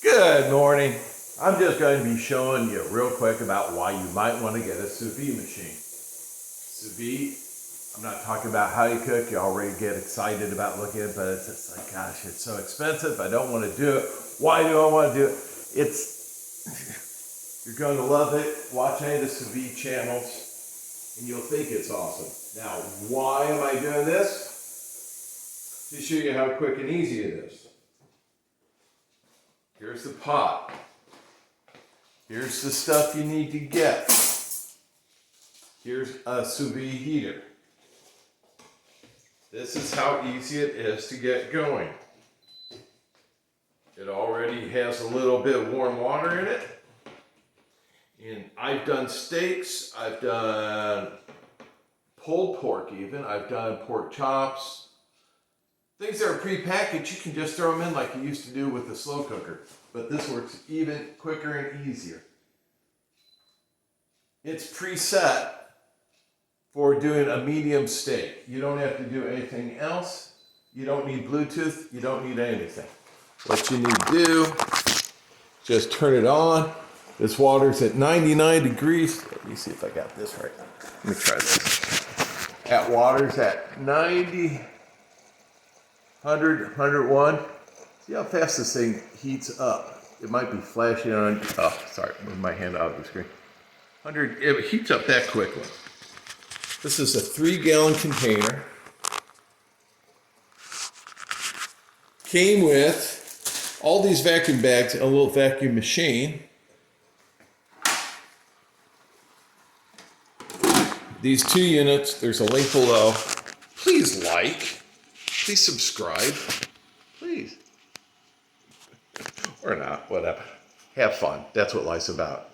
Good morning. I'm just going to be showing you real quick about why you might want to get a sous vide machine. Sous vide, I'm not talking about how you cook. You already get excited about looking at it, but it's just like, gosh, it's so expensive. I don't want to do it. Why do I want to do it? You're going to love it. Watch any of the sous vide channels and you'll think it's awesome. Now, why am I doing this? To show you how quick and easy it is. Here's the pot. Here's the stuff you need to get. Here's a sous vide heater. This is how easy it is to get going. It already has a little bit of warm water in it. And I've done steaks, I've done pulled pork even, I've done pork chops. Things that are pre-packaged, you can just throw them in like you used to do with the slow cooker. But this works even quicker and easier. It's preset for doing a medium steak. You don't have to do anything else. You don't need Bluetooth. You don't need anything. What you need to do, just turn it on. This water's at 99 degrees. Let me see if I got this right. Let me try this. That water's at 90, 100, 101. See how fast this thing heats up. It might be flashing on, oh, sorry, move my hand out of the screen. 100, it heats up that quickly. This is a 3-gallon container. Came with all these vacuum bags and a little vacuum machine. These 2 units, there's a link below. Please like, please subscribe, please. Or not, whatever. Have fun, that's what life's about.